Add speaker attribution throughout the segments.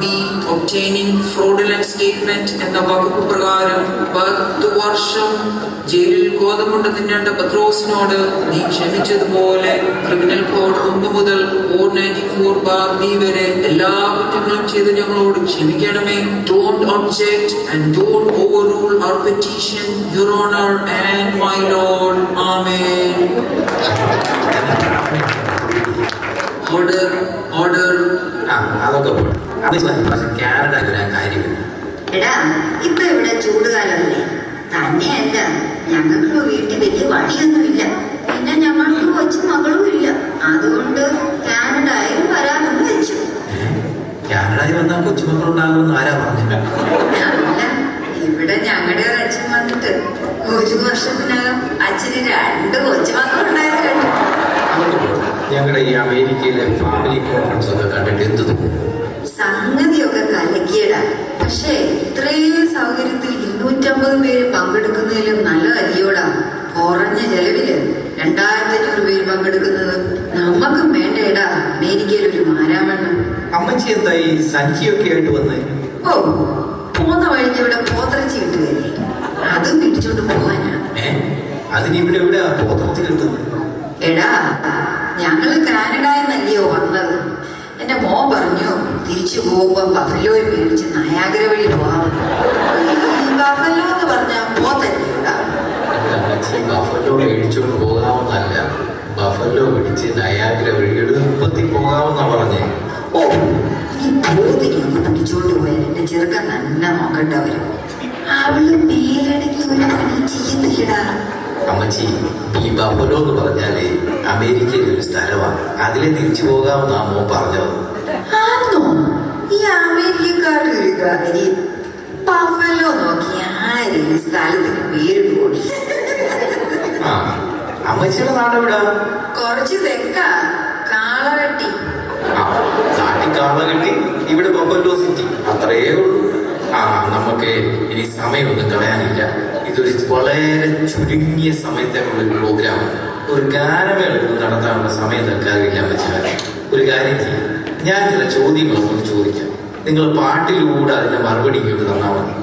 Speaker 1: B obtaining fraudulent statement എന്ന വകുപ്പ് പ്രകാരം 10 വർഷം ജയിലിൽ ഗോതമ്പുണ്ട് തിന്നേണ്ട പത്രോസിനോട് നീ ക്ഷമിച്ചതുപോലെ ക്രിമിനൽ കോഡ് 1 മുതൽ 494(b) വരെ എല്ലാ കുറ്റങ്ങളും ചെയ്ത് ഞങ്ങളോട് ക്ഷമിക്കണമേ. Don't object and don't overrule our petition, Your Honor and my Lord. Amen. Order, order.
Speaker 2: അതൊക്കെ കാനഡ കാര്യമില്ല.
Speaker 3: എടാ, ഇപ്പൊ ഇവിടെ ചൂടുകാലമല്ലേ? തന്നെയല്ല, ഞങ്ങൾക്ക് വീട്ടിൽ വലിയ വഴിയൊന്നുമില്ല. പിന്നെ ഞങ്ങൾക്ക് കൊച്ചു മകളും ഇല്ല. അതുകൊണ്ട് കാനഡയിൽ വരാമെന്ന് വെച്ചു.
Speaker 2: കാനഡയിൽ വന്നാൽ കൊച്ചുമക്കളുണ്ടാകുമെന്ന് ആരാ പറഞ്ഞില്ല?
Speaker 3: അല്ല, ഇവിടെ ഞങ്ങളുടെ അച്ഛൻ വന്നിട്ട് 1 വർഷത്തിനകം അച്ഛന് 2 കൊച്ചുമക്കളുണ്ടായത് കണ്ടു.
Speaker 2: ഞങ്ങളുടെ ഈ അമേരിക്കയിലെ ഫാമിലി കോൺഫറൻസ് ഒക്കെ കണ്ടിട്ട് എന്ത് തോന്നുന്നു?
Speaker 3: സംഗതിയൊക്കെ കലക്കിയടാ. പക്ഷേ ഇത്രയും സൗകര്യത്തിൽ 250 പേര് പങ്കെടുക്കുന്നതിലും നല്ലതല്ലയോടാ. കുറഞ്ഞ ചെലവില് 2500 പേര് പങ്കെടുക്കുന്നത് നമുക്കും വേണ്ടേടാ അമേരിക്കയിൽ ഒരു മാരാമണ്ണം.
Speaker 2: അമ്മച്ചി എന്താ ഈ സഞ്ചിയൊക്കെ ആയിട്ട് വന്നേ?
Speaker 3: ഓ, പോന്ന വഴിക്ക് ഇവിടെ പോത്തിറച്ചി കിട്ടുകയല്ലേ, അതും പിടിച്ചോണ്ട് പോവാനാ.
Speaker 2: അതിനിവിടെ എവിടെയാ പോത്തിറച്ചി കിട്ടുന്നത്?
Speaker 3: എടാ, ഞങ്ങള് കാനഡയിൽ നല്ലയോ വന്നത്. എന്റെ മോൻ പറഞ്ഞു തിരിച്ചു പോകുമ്പോ ബഫലോയിൽ മേടിച്ച് നയാഗ്ര വഴി പോവാമെന്ന്. ബഫലോ എന്ന് പറഞ്ഞ പോത്തല്ലയോടാ.
Speaker 2: ബഫലോ മേടിച്ചോണ്ട് പോകാമെന്നല്ല, ബഫലോ പിടിച്ച് നയാഗ്ര വഴിയുടെ ഉപ്പത്തി പോകാമെന്നാ പറഞ്ഞേ.
Speaker 3: ഓ, ഈ പോത്തിനൊന്ന് പിടിച്ചോണ്ട് പോയാൽ എന്റെ ചെറുക്കൻ നല്ല നോക്കണ്ടവരും. അവള് മേലടക്കി ഒരു പണി ചെയ്യത്തില്ലടാ.
Speaker 2: അമ്മച്ചി, ഈ ബഫലോ എന്ന് പറഞ്ഞാല് അമേരിക്കയിലെ ഒരു സ്ഥലമാണ്. അതിലെ തിരിച്ചു പോകാമെന്നാ മോൻ പറഞ്ഞത്.
Speaker 3: ആന്നോ? ഈ അമേരിക്കക്കാരുടെ ഒരു കാര്യം. ബഫലോ നോക്കി ആരും ഈ സ്ഥലത്തിന് പേര് കൂടി.
Speaker 2: അമ്മച്ചിയുടെ നാടെവിടാ?
Speaker 3: കുറച്ച് തെക്കാ, കാളകെട്ടി.
Speaker 2: നാട്ടിൽ കാളകെട്ടി, ഇവിടെ ബഫലോ സിറ്റി, അത്രേ ഉള്ളൂ. നമുക്ക് ഇനി സമയമൊന്നും കളയാനില്ല. ഇതൊരു വളരെ ചുരുങ്ങിയ സമയത്തേക്കുള്ള ഒരു പ്രോഗ്രാമാണ്. ഒരു ഗാനമേള നടത്താനുള്ള സമയം തൽക്കാലില്ല. വെച്ചാൽ ഒരു കാര്യം ചെയ്യാം, ഞാൻ ചില ചോദ്യങ്ങളൊക്കെ ചോദിക്കാം. നിങ്ങൾ പാട്ടിലൂടെ അതിന്റെ മറുപടി ഇങ്ങോട്ട് തന്നാൽ മതി.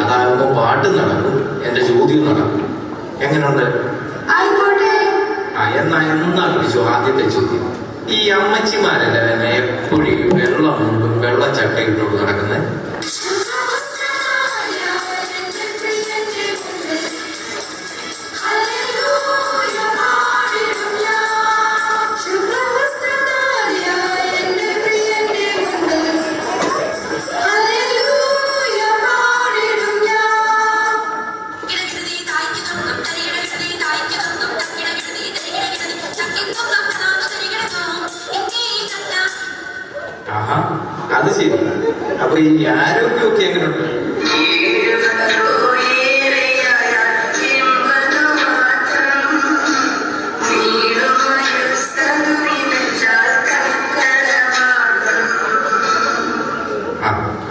Speaker 2: അതാകുമ്പോൾ പാട്ടും നടക്കും, എന്റെ ചോദ്യവും നടക്കും. എങ്ങനെയുണ്ട്? എന്നാ പിടിച്ചു ആദ്യത്തെ ചോദ്യം. ഈ അമ്മച്ചിമാരല്ലേ തന്നെ എപ്പോഴും വെള്ളം കൊണ്ടും വെള്ളച്ചട്ട ഇട്ടോണ്ട് നടക്കുന്നത്? അത് ശരി. അപ്പൊ ഈ ആരോഗ്യമൊക്കെ എങ്ങനെയുണ്ട്?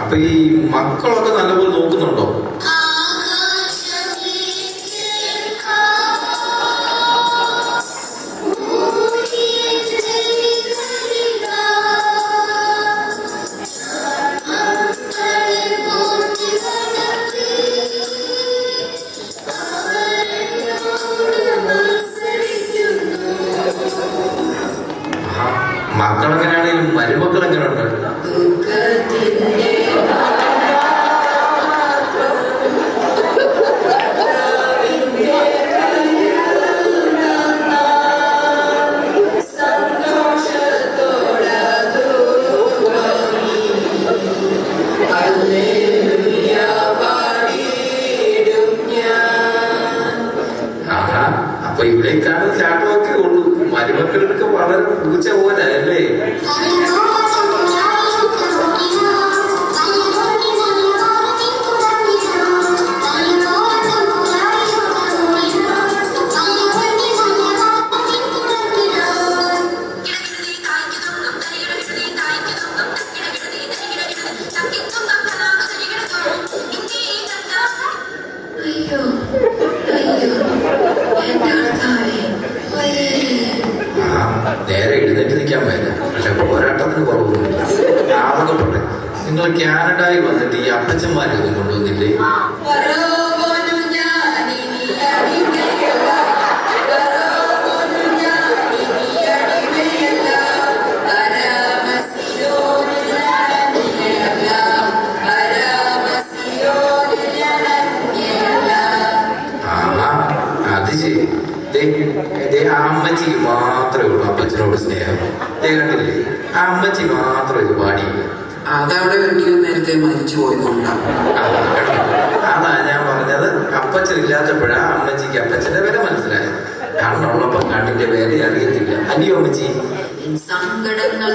Speaker 2: അപ്പൊ ഈ മക്കളൊക്കെ നല്ലപോലെ നോക്കുന്നുണ്ടോ? മക്കളെങ്ങനെയാണെങ്കിലും മരുമക്കൾ എങ്ങനെയുണ്ട്? നിങ്ങൾ കാനഡയിൽ വന്നിട്ട് ഈ അപ്പച്ചന്മാരൊന്നും കൊണ്ടുവന്നില്ലേ? അത് ശരി. ആ അമ്മച്ചിക്ക് മാത്രമേ ഉള്ളൂ അപ്പച്ചനോട് സ്നേഹം. കണ്ടില്ലേ, ആ അമ്മച്ചി മാത്രം ഇത് പാടിയില്ല.
Speaker 1: അതവിടെ വീട്ടിൽ നേരത്തെ മരിച്ചു പോയതുകൊണ്ടാണ്.
Speaker 2: അതാ ഞാൻ പറഞ്ഞത്, അപ്പച്ചൻ ഇല്ലാത്തപ്പോഴാ അമ്മച്ചിക്ക് അപ്പച്ചന്റെ വില മനസ്സിലായത്. കണ്ണുള്ളപ്പം കണ്ണിന്റെ വില അറിയത്തില്ല. അല്ലയോ അമ്മച്ചി?
Speaker 3: സങ്കടങ്ങൾ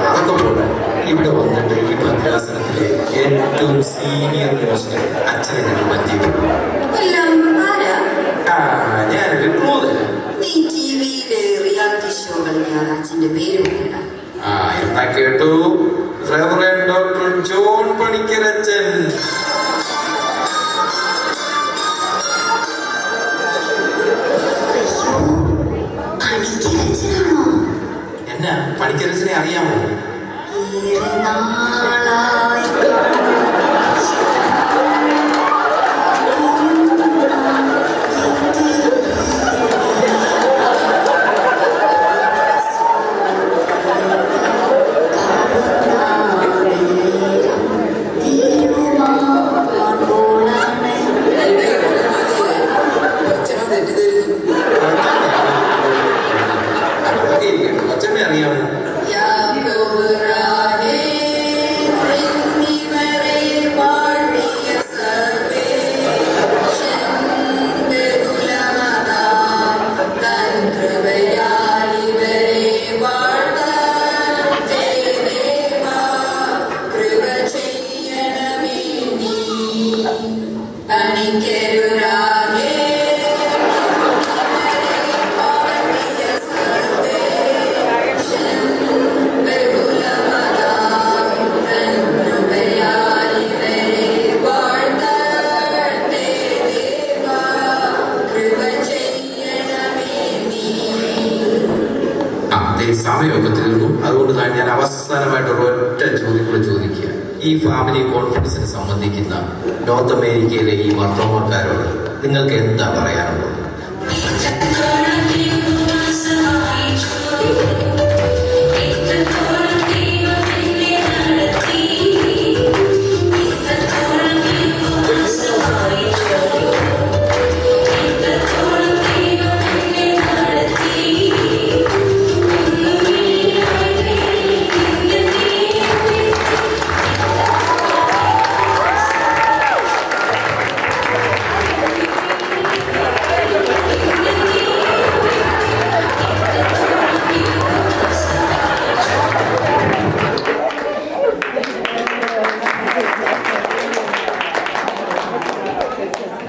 Speaker 2: അതൊക്കെ പോലെ ഇവിടെ വന്നിട്ട് ഈ ഭദ്രാസനത്തിലെ ഏറ്റവും സീനിയർ മോസ്റ്റ് അച്ഛനെ ഞങ്ങൾ പരിചയപ്പെട്ടു. ഞാനൊരു ക്ലൂ തരാം. എന്താ കേട്ടു? റെവറൻഡ് ഡോക്ടർ ജോൺ പണിക്കരച്ചൻ. എന്നാ പണിക്കരച്ചനെ അറിയാമോ? അച്ഛനെ അറിയാമോ? സമയമൊക്കെ തീർന്നു. അതുകൊണ്ട് ഞാൻ അവസാനമായിട്ടൊരു ഒറ്റ ചോദ്യം കൂടെ ചോദിക്കുക. ഈ ഫാമിലി കോൺഫറൻസിന് സംബന്ധിക്കുന്ന നോർത്ത് അമേരിക്കയിലെ ഈ മർത്തോമക്കാരോട് നിങ്ങൾക്ക് എന്താ പറയാനുള്ളത്?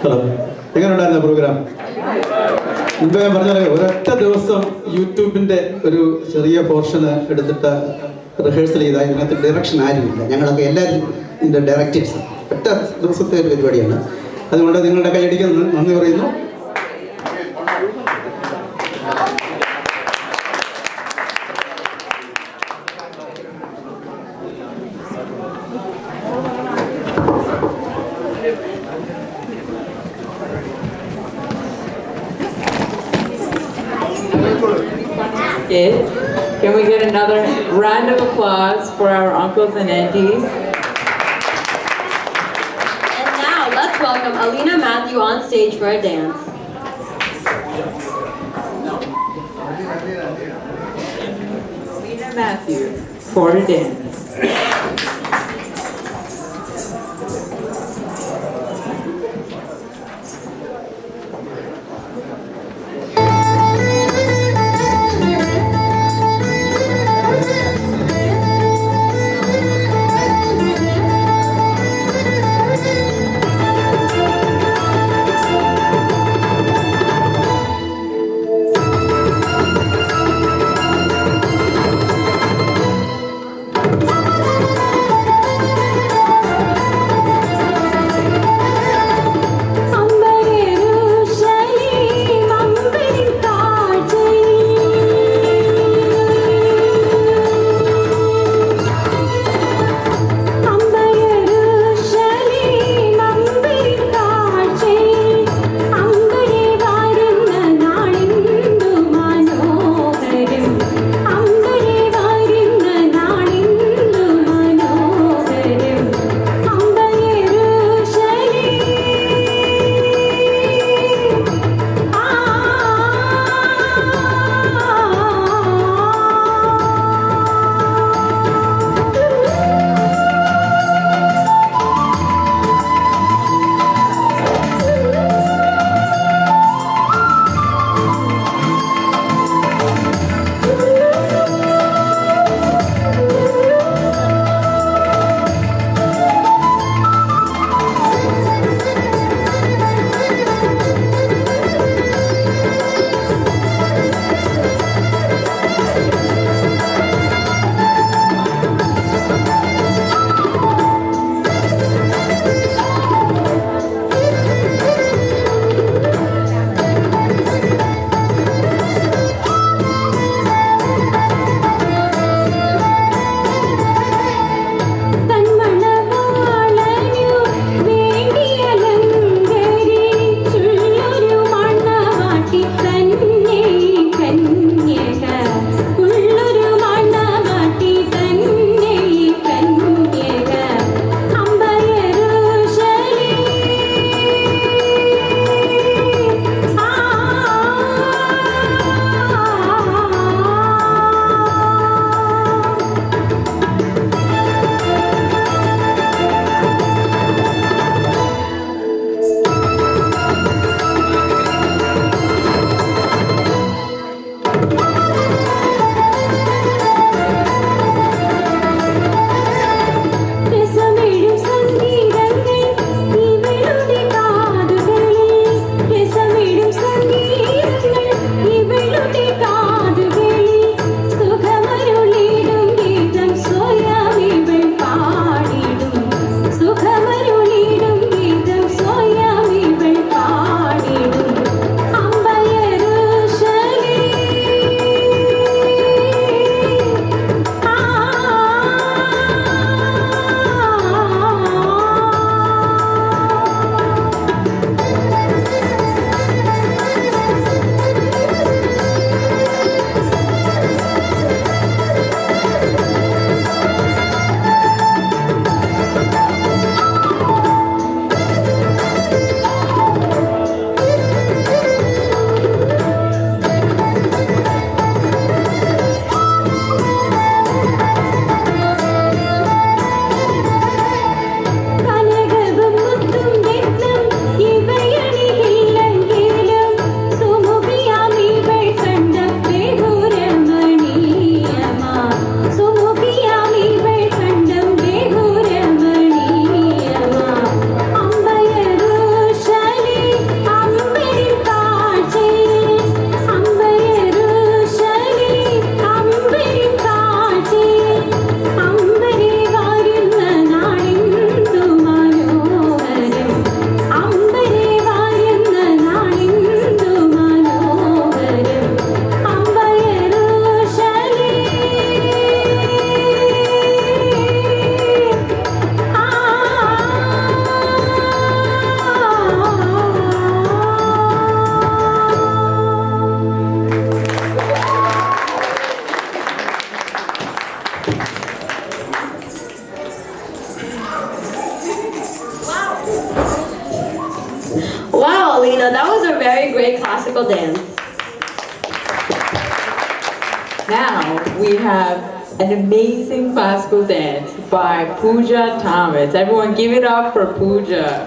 Speaker 4: ഹലോ, എങ്ങനെയുണ്ടായിരുന്നു പ്രോഗ്രാം? മുമ്പ് ഞാൻ പറഞ്ഞ ഒരൊറ്റ ദിവസം യൂട്യൂബിൻ്റെ ഒരു ചെറിയ പോർഷന് എടുത്തിട്ട് റിഹേഴ്സൽ ചെയ്താൽ ഇതിനകത്ത് ഡയറക്ഷൻ ആരുമില്ല. ഞങ്ങളൊക്കെ എല്ലാവരും ഇതിൻ്റെ ഡയറക്ടേഴ്സ്. ഒറ്റ ദിവസത്തെ ഒരു പരിപാടിയാണ്. അതുകൊണ്ട് നിങ്ങളുടെ കൈയടിക്ക് നന്ദി പറയുന്നു.
Speaker 5: Can we get another round of applause for our uncles and aunties?
Speaker 6: And now let's welcome Alina Matthew on stage for a dance.
Speaker 5: Alina Matthew for a dance.
Speaker 6: So that was a very great classical dance.
Speaker 5: Now we have an amazing classical dance by Pooja Thomas. Everyone give it up for Pooja.